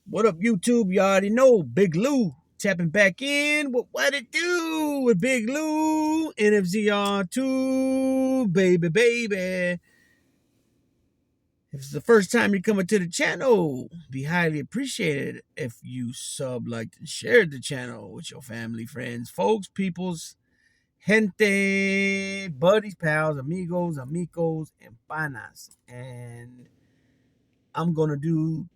What up, YouTube? You already know Big Lou tapping back in with what it do with Big Lou NFZR2, baby. If it's the first time you're coming to the channel, be highly appreciated if you sub, liked, and shared the channel with your family, friends, folks, peoples, gente, buddies, pals, amigos, amicos, and panas. And I'm gonna do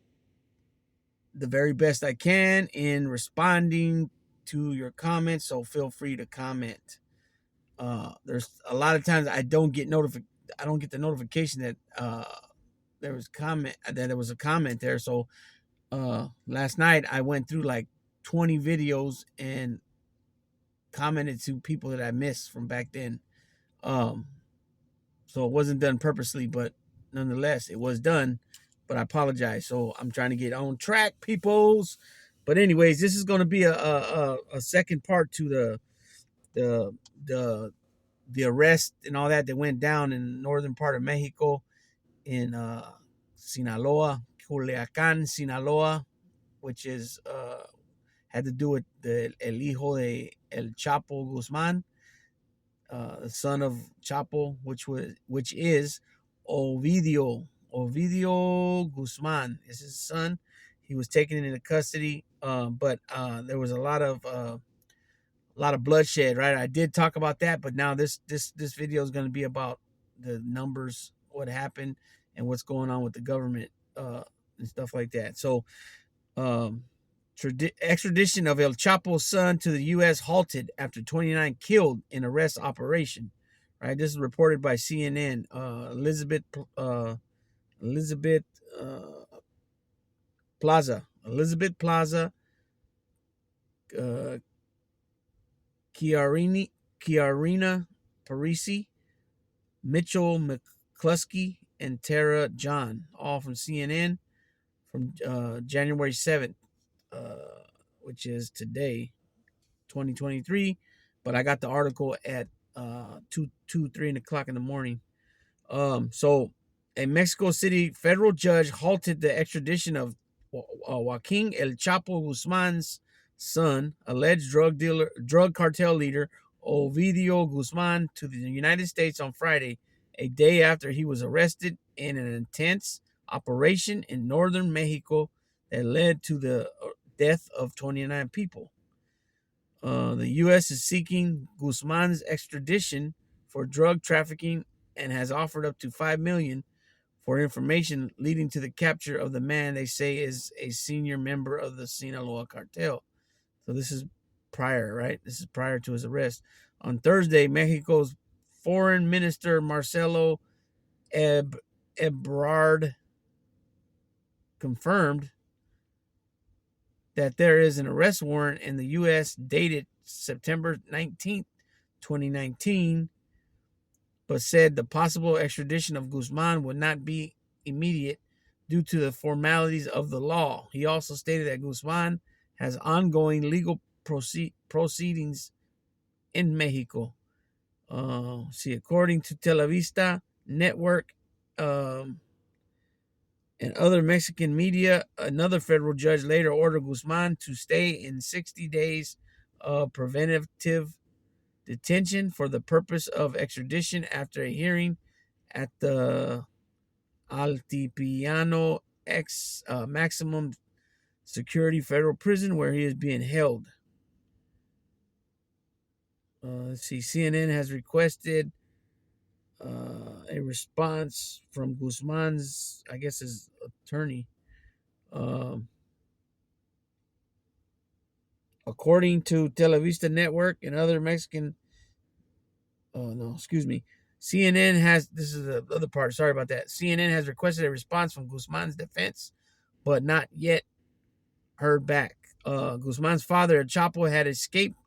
the very best I can in responding to your comments. So feel free to comment. There's a lot of times I don't get the notification that there was a comment there. So last night I went through like 20 videos and commented to people that I missed from back then. Um, so it wasn't done purposely, but nonetheless, it was done. But I apologize. So I'm trying to get on track, peoples. But anyways, this is going to be a second part to the the the arrest and all that went down in the northern part of Mexico in Sinaloa, Culiacan, Sinaloa, which is had to do with el hijo de El Chapo Guzman, the son of Chapo, which is Ovidio Guzman is his son. He was taken into custody, but there was a lot of bloodshed. Right, I did talk about that, but now this video is going to be about the numbers, what happened, and what's going on with the government and stuff like that. So, um, extradition of El Chapo's son to the U.S. halted after 29 killed in arrest operation. Right, this is reported by CNN. Elizabeth Plaza, uh, Chiarina Parisi, Mitchell McCluskey, and Tara John, all from CNN from January 7th, which is today, 2023. But I got the article at 3 o'clock in the morning. So a Mexico City federal judge halted the extradition of Joaquin El Chapo Guzman's son, alleged drug cartel leader Ovidio Guzman, to the United States on Friday, a day after he was arrested in an intense operation in northern Mexico that led to the death of 29 people. The U.S. is seeking Guzman's extradition for drug trafficking and has offered up to $5 million for information leading to the capture of the man they say is a senior member of the Sinaloa cartel. So this is prior, right? This is prior to his arrest. On Thursday, Mexico's Foreign Minister Marcelo Ebrard confirmed that there is an arrest warrant in the U.S. dated September 19th, 2019, but said the possible extradition of Guzman would not be immediate due to the formalities of the law. He also stated that Guzman has ongoing legal proceedings in Mexico. According to Televista Network and other Mexican media, another federal judge later ordered Guzman to stay in 60 days of preventive detention for the purpose of extradition after a hearing at the Altiplano maximum security federal prison where he is being held. Let's see. CNN has requested a response from Guzman's, I guess, his attorney. According to Televista Network and other Mexican, no, excuse me, CNN has, this is the other part, sorry about that. CNN has requested a response from Guzman's defense, but not yet heard back. Guzman's father, Chapo, had escaped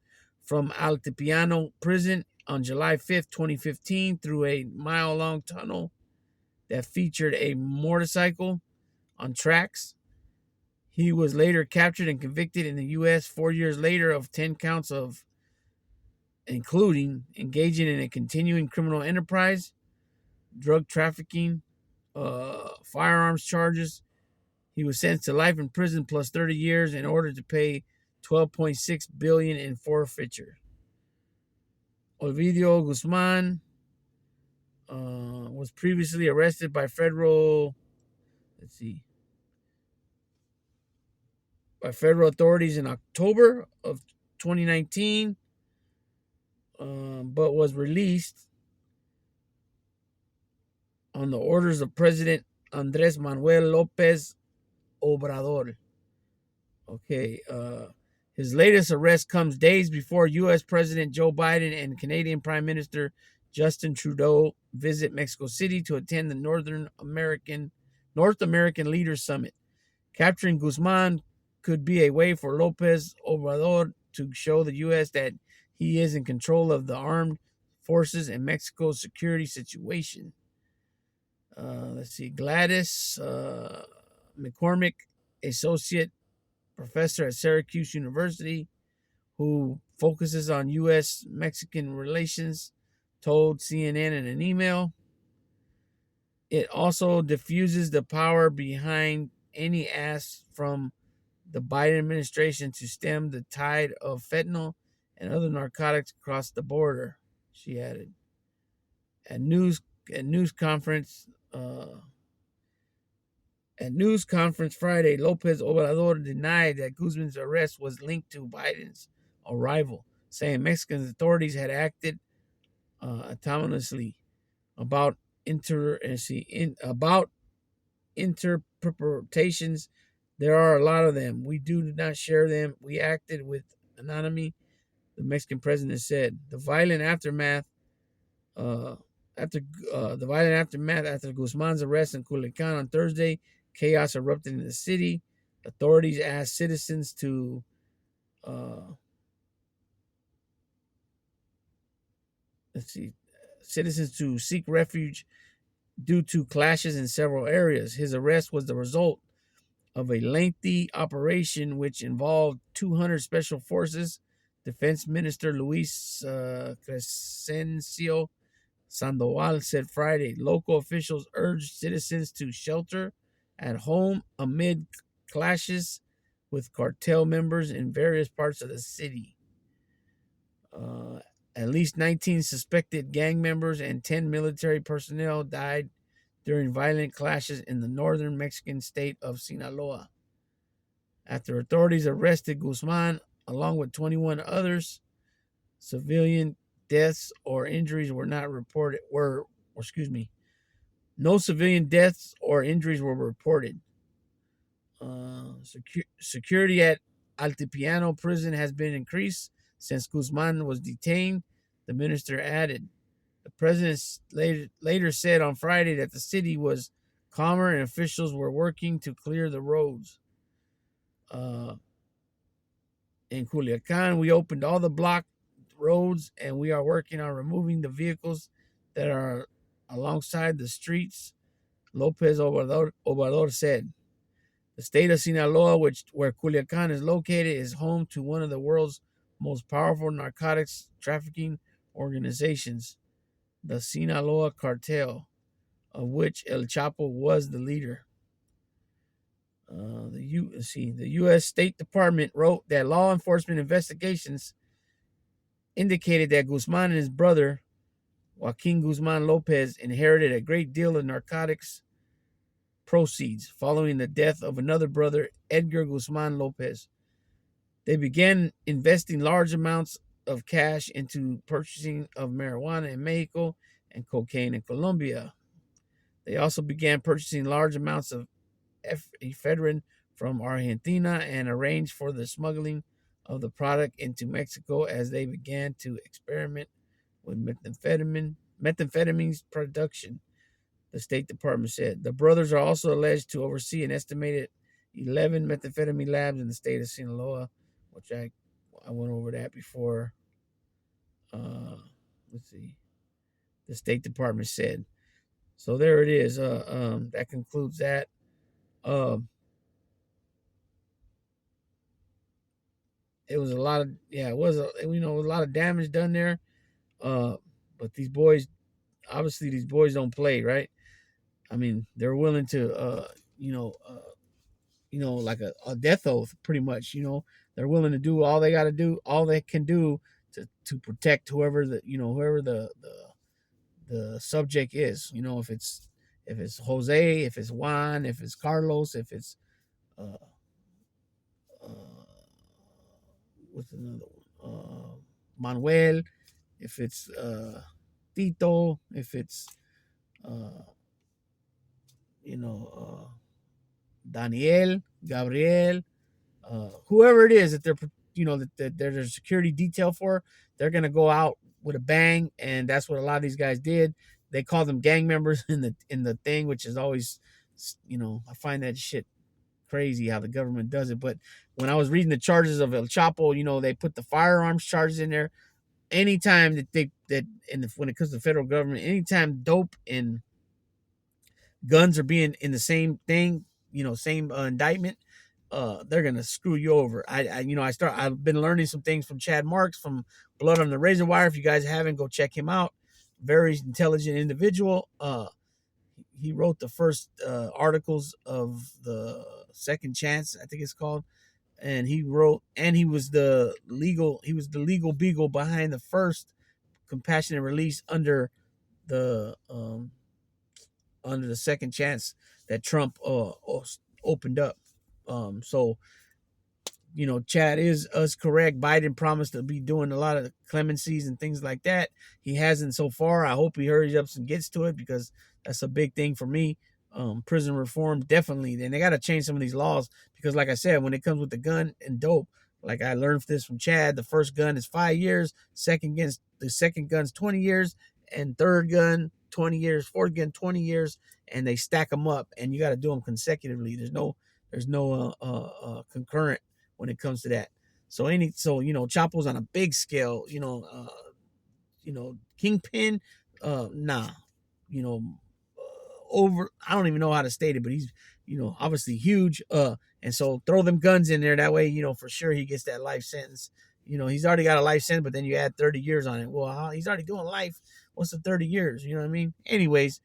from Altiplano prison on July 5th, 2015, through a mile-long tunnel that featured a motorcycle on tracks. He was later captured and convicted in the U.S. 4 years later of 10 counts of including engaging in a continuing criminal enterprise, drug trafficking, firearms charges. He was sentenced to life in prison plus 30 years in order to pay 12.6 billion in forfeiture. Ovidio Guzman was previously arrested by federal, by federal authorities in October of 2019, but was released on the orders of President Andres Manuel Lopez Obrador. Okay, his latest arrest comes days before U.S. President Joe Biden and Canadian Prime Minister Justin Trudeau visit Mexico City to attend the North American Leaders Summit. Capturing Guzman could be a way for Lopez Obrador to show the U.S. that he is in control of the armed forces and Mexico's security situation. Gladys McCormick, associate professor at Syracuse University, who focuses on U.S. Mexican relations, told CNN in an email. It also diffuses the power behind any ask from the Biden administration to stem the tide of fentanyl and other narcotics across the border, she added. At news conference Friday, Lopez Obrador denied that Guzman's arrest was linked to Biden's arrival, saying Mexican authorities had acted autonomously about interpretations. There are a lot of them. We do not share them. We acted with anonymity, the Mexican president said. The violent aftermath after Guzman's arrest in Culiacan on Thursday, chaos erupted in the city. Authorities asked citizens to seek refuge due to clashes in several areas. His arrest was the result of a lengthy operation which involved 200 special forces. Defense Minister Luis Crescencio Sandoval said Friday local officials urged citizens to shelter at home amid clashes with cartel members in various parts of the city. At least 19 suspected gang members and 10 military personnel died during violent clashes in the northern Mexican state of Sinaloa. After authorities arrested Guzman along with 21 others, civilian deaths or injuries were not reported. No civilian deaths or injuries were reported. Security at Altiplano prison has been increased since Guzman was detained, the minister added. The president later said on Friday that the city was calmer and officials were working to clear the roads. In Culiacan, we opened all the blocked roads and we are working on removing the vehicles that are alongside the streets, Lopez Obrador said. The state of Sinaloa, where Culiacan is located, is home to one of the world's most powerful narcotics trafficking organizations, the Sinaloa Cartel, of which El Chapo was the leader. The U.S. State Department wrote that law enforcement investigations indicated that Guzman and his brother, Joaquin Guzman Lopez, inherited a great deal of narcotics proceeds following the death of another brother, Edgar Guzman Lopez. They began investing large amounts of cash into purchasing of marijuana in Mexico and cocaine in Colombia. They also began purchasing large amounts of ephedrine from Argentina and arranged for the smuggling of the product into Mexico as they began to experiment with methamphetamine's production, the State Department said. The brothers are also alleged to oversee an estimated 11 methamphetamine labs in the state of Sinaloa, which I went over that before. The State Department said. So there it is. That concludes that. It was a lot of it was a lot of damage done there. But these boys don't play, right? I mean, they're willing to like a death oath, pretty much. They're willing to do all they got to do, all they can do to protect whoever the subject is. If it's Jose, if it's Juan, if it's Carlos, if it's uh, uh, what's another one? Manuel, if it's Tito, if it's uh, you know Daniel, Gabriel, whoever it is that that there's a security detail for, they're gonna go out with a bang, and that's what a lot of these guys did. They call them gang members in the thing, which is always, I find that shit crazy how the government does it. But when I was reading the charges of El Chapo, they put the firearms charges in there. Anytime when it comes to the federal government, anytime dope and guns are being in the same thing, same indictment, they're gonna screw you over. I've been learning some things from Chad Marks from Blood on the Razor Wire. If you guys haven't, go check him out. Very intelligent individual. He wrote the first articles of the Second Chance, I think it's called, and he was the legal beagle behind the first compassionate release the under the Second Chance that Trump opened up. So Chad is correct. Biden promised to be doing a lot of clemencies and things like that. He hasn't so far. I hope he hurries up and gets to it, because that's a big thing for me. Prison reform, definitely. And they got to change some of these laws, because like I said, when it comes with the gun and dope, like I learned this from Chad, the first gun is 5 years, the second gun's 20 years, and third gun 20 years, fourth gun 20 years, and they stack them up, and you got to do them consecutively. There's no concurrent when it comes to that. So Chapo's on a big scale, Kingpin, nah, you know, over, I don't even know how to state it, but he's, obviously huge. And so throw them guns in there. That way, for sure he gets that life sentence. He's already got a life sentence, but then you add 30 years on it. Well, he's already doing life. What's the 30 years? You know what I mean? Anyways,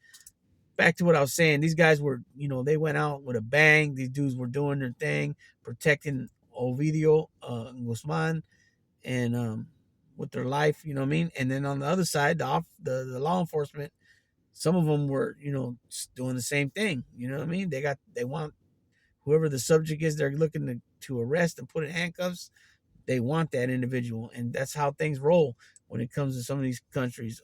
back to what I was saying. These guys were, they went out with a bang. These dudes were doing their thing, protecting Ovidio Guzman, and with their life, you know what I mean? And then on the other side, the law enforcement, some of them were, doing the same thing. You know what I mean? They want whoever the subject is they're looking to arrest and put in handcuffs. They want that individual, and that's how things roll when it comes to some of these countries.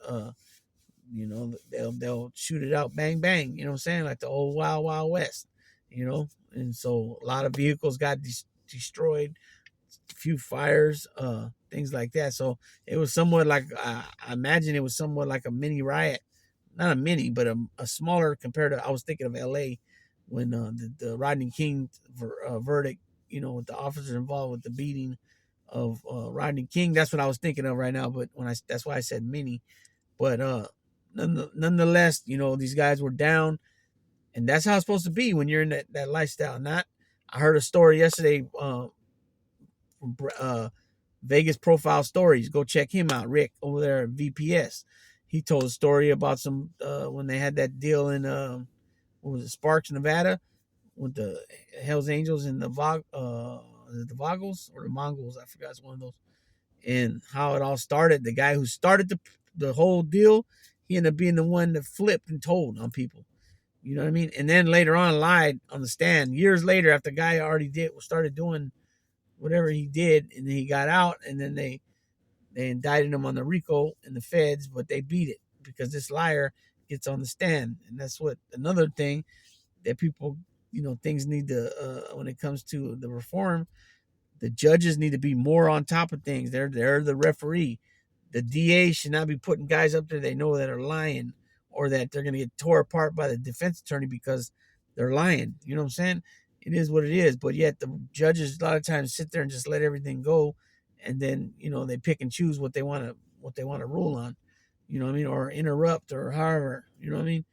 They'll shoot it out, bang bang. You know what I'm saying? Like the old Wild Wild West. And so a lot of vehicles got destroyed, a few fires, things like that. So it was somewhat like, I imagine it was somewhat like a mini riot, not a mini, but a smaller compared to. I was thinking of L.A. when the Rodney King verdict, with the officers involved with the beating of Rodney King. That's what I was thinking of right now. But that's why I said mini. But nonetheless, these guys were down, and that's how it's supposed to be when you're in that lifestyle. I heard a story yesterday from Vegas Profile Stories. Go check him out, Rick, over there at VPS. He told a story about some when they had that deal in what was it, Sparks, Nevada, with the Hells Angels and the Vagos or the Mongols. I forgot, it's one of those. And how it all started. The guy who started the whole deal, he ended up being the one that flipped and told on people. You know what I mean? And then later on lied on the stand years later after the guy already started doing whatever he did, and then he got out, and then they indicted him on the RICO and the feds, but they beat it because this liar gets on the stand. And that's what another thing that people, things need to, when it comes to the reform, the judges need to be more on top of things. They're the referee. The DA should not be putting guys up there they know that are lying, or that they're going to get tore apart by the defense attorney because they're lying. You know what I'm saying? It is what it is. But yet the judges a lot of times sit there and just let everything go, and then they pick and choose what they want to rule on. You know what I mean? Or interrupt, or however. You know what I mean?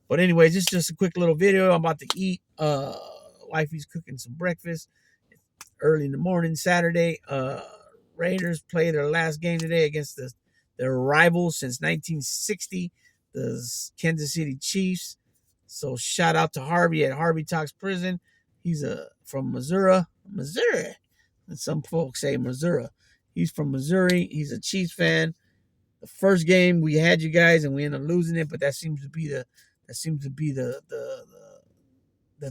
But anyways, this is just a quick little video. I'm about to eat. Wifey's cooking some breakfast early in the morning, Saturday. Raiders play their last game today against their rivals since 1960, the Kansas City Chiefs. So shout out to Harvey at Harvey Talks Prison. He's from Missouri. And some folks say Missouri. He's from Missouri. He's a Chiefs fan. The first game we had you guys and we ended up losing it, but that seems to be the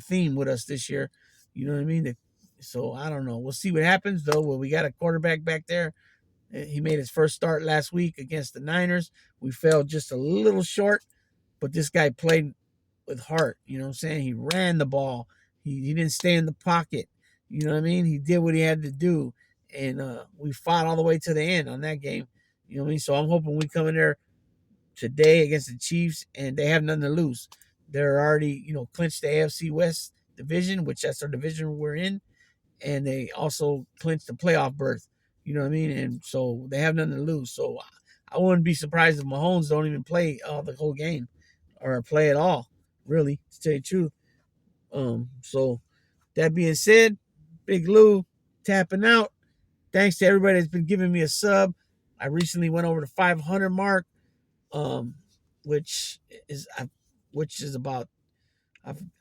theme with us this year. You know what I mean? So I don't know. We'll see what happens though. Well, we got a quarterback back there. He made his first start last week against the Niners. We fell just a little short, but this guy played with heart. You know what I'm saying? He ran the ball. He didn't stay in the pocket. You know what I mean? He did what he had to do. And we fought all the way to the end on that game. You know what I mean? So I'm hoping we come in there today against the Chiefs and they have nothing to lose. They're already, clinched the AFC West division, which that's our division we're in. And they also clinched the playoff berth. You know what I mean? And so they have nothing to lose. So I wouldn't be surprised if Mahomes don't even play the whole game or play at all, really, to tell you the truth. So that being said, Big Lou tapping out. Thanks to everybody that's been giving me a sub. I recently went over the 500 mark, which is about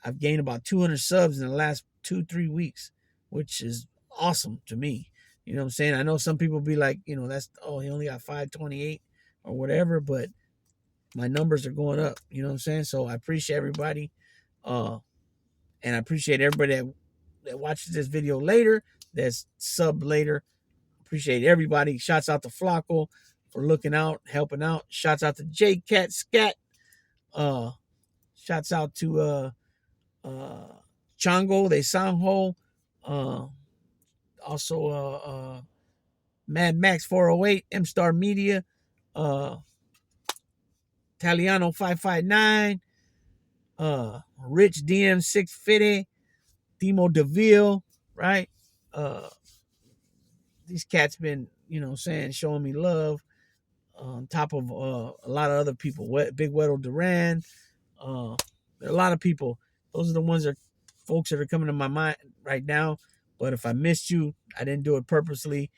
I've gained about 200 subs in the last 2-3 weeks, which is awesome to me. You know what I'm saying? I know some people be like, he only got 528 or whatever, but my numbers are going up. You know what I'm saying? So I appreciate everybody. And I appreciate everybody that watches this video later, that's sub later. Appreciate everybody. Shouts out to Flacco for looking out, helping out. Shouts out to J Cat Scat. Shouts out to Chango de Sanho. Also Mad Max 408, M Star Media, Taliano 559, Rich DM 650, Demo DeVille, right? These cats been, showing me love on top of a lot of other people. Big Weddle Duran. There are a lot of people. Those are the ones folks that are coming to my mind right now. But if I missed you, I didn't do it purposely.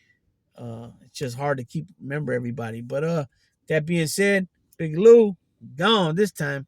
It's just hard to remember everybody. But that being said, Big Lou gone this time.